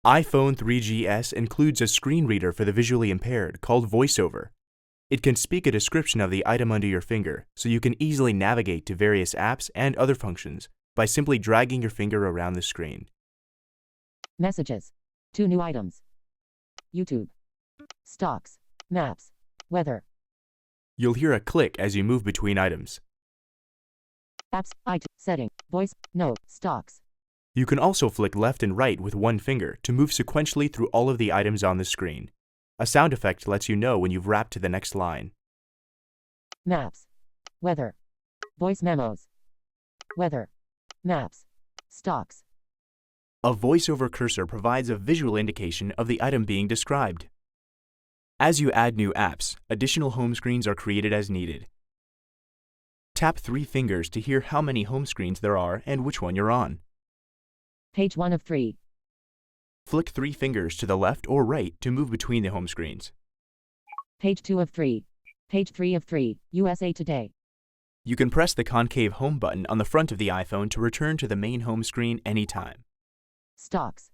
iPhone 3GS includes a screen reader for the visually impaired called VoiceOver. It can speak a description of the item under your finger, so you can easily navigate to various apps and other functions by simply dragging your finger around the screen. Messages. 2 new items. YouTube. Stocks. Maps. Weather. You'll hear a click as you move between items. Apps. iTunes. Setting. Voice. Note. Stocks. You can also flick left and right with one finger to move sequentially through all of the items on the screen. A sound effect lets you know when you've wrapped to the next line. Maps. Weather. Voice memos. Weather. Maps. Stocks. A VoiceOver cursor provides a visual indication of the item being described. As you add new apps, additional home screens are created as needed. Tap 3 fingers to hear how many home screens there are and which one you're on. Page 1 of 3. Flick 3 fingers to the left or right to move between the home screens. Page 2 of 3. Page 3 of 3. USA Today. You can press the concave home button on the front of the iPhone to return to the main home screen anytime. Stocks.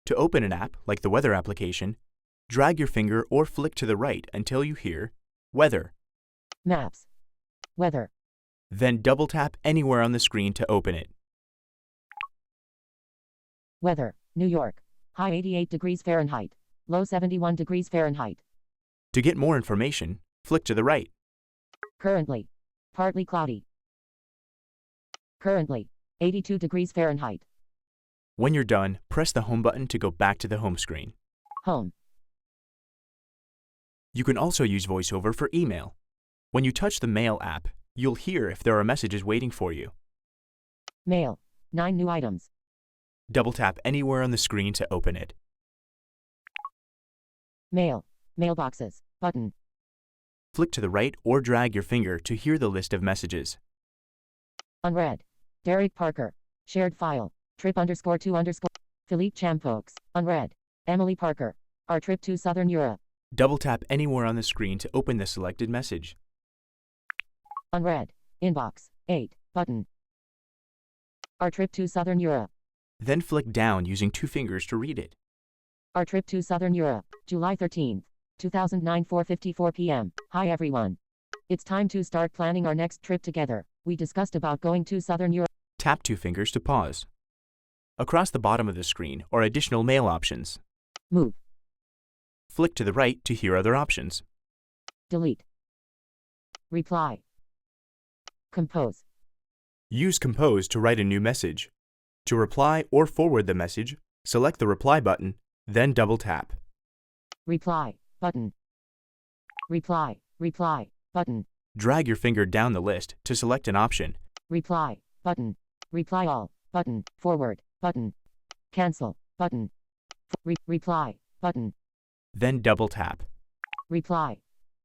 To open an app, like the weather application, drag your finger or flick to the right until you hear Weather. Maps. Weather. Then double tap anywhere on the screen to open it. Weather. New York. High 88 degrees Fahrenheit. Low 71 degrees Fahrenheit. To get more information, flick to the right. Currently. Partly cloudy. Currently. 82 degrees Fahrenheit. When you're done, press the home button to go back to the home screen. Home. You can also use VoiceOver for email. When you touch the Mail app, you'll hear if there are messages waiting for you. Mail. 9 new items. Double tap anywhere on the screen to open it. Mail. Mailboxes. Button. Flick to the right or drag your finger to hear the list of messages. Unread. Derek Parker. Shared file. Trip_2_ Philippe Champfolks. Unread. Emily Parker. Our trip to Southern Europe. Double tap anywhere on the screen to open the selected message. Unread. Inbox. 8. Button. Our trip to Southern Europe. Then flick down using 2 fingers to read it. Our trip to Southern Europe. July 13th. 2009 4:54 p.m. Hi everyone. It's time to start planning our next trip together. We discussed about going to Southern Europe. Tap 2 fingers to pause. Across the bottom of the screen are additional mail options. Move. Flick to the right to hear other options. Delete. Reply. Compose. Use Compose to write a new message. To reply or forward the message, select the Reply button, then double tap. Reply. Button. Reply. Reply. Button. Drag your finger down the list to select an option. Reply. Button. Reply all. Button. Forward. Button. Cancel. Button. Reply. Button. Then double tap. Reply.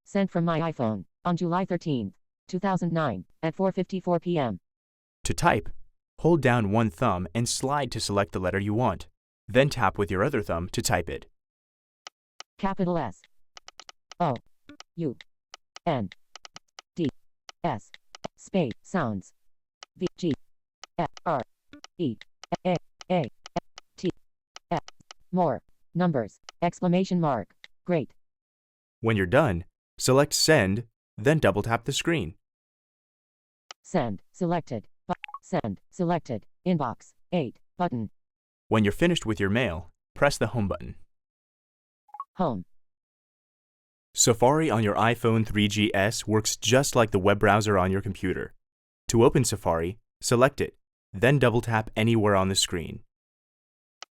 Sent from my iPhone on July 13th, 2009 at 4:54 p.m. To type, hold down one thumb and slide to select the letter you want. Then tap with your other thumb to type it. Capital S. O. U. N. D. S. Space. Sounds. V. G. F. R. E. A. A. T. F. More. Numbers. Exclamation mark. Great. When you're done, select Send, then double tap the screen. Send. Selected. Send. Selected. Inbox. 8. Button. When you're finished with your mail, press the Home button. Home. Safari on your iPhone 3GS works just like the web browser on your computer. To open Safari, select it, then double tap anywhere on the screen.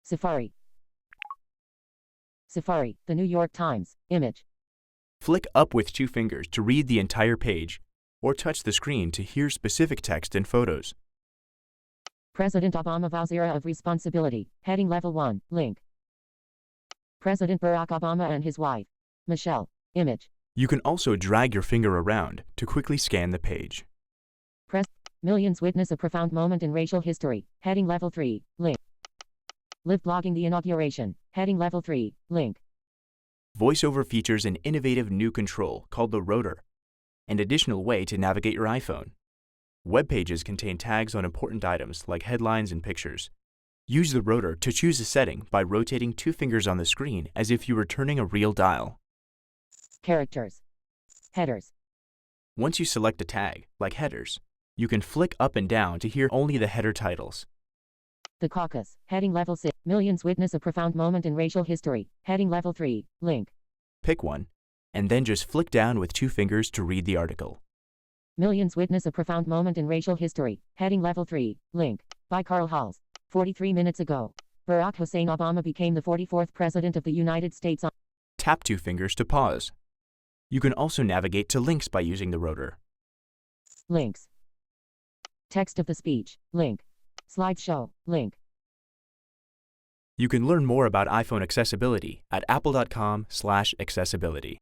Safari. Safari, The New York Times, image. Flick up with 2 fingers to read the entire page, or touch the screen to hear specific text and photos. President Obama vows era of responsibility, heading level 1, link. President Barack Obama and his wife, Michelle, image. You can also drag your finger around to quickly scan the page. Millions witness a profound moment in racial history, heading level 3, link. Live blogging the inauguration, heading level 3, link. VoiceOver features an innovative new control called the rotor, an additional way to navigate your iPhone. Web pages contain tags on important items like headlines and pictures. Use the rotor to choose a setting by rotating 2 fingers on the screen as if you were turning a real dial. Characters. Headers. Once you select a tag, like headers, you can flick up and down to hear only the header titles. The Caucus. Heading level 6. Millions witness a profound moment in racial history. Heading level 3. Link. Pick one, and then just flick down with 2 fingers to read the article. Millions witness a profound moment in racial history. Heading level 3. Link. By Carl Halls. 43 minutes ago, Barack Hussein Obama became the 44th President of the United States. Tap 2 fingers to pause. You can also navigate to links by using the rotor. Links. Text of the speech. Link. Slideshow. Link. You can learn more about iPhone accessibility at apple.com/accessibility.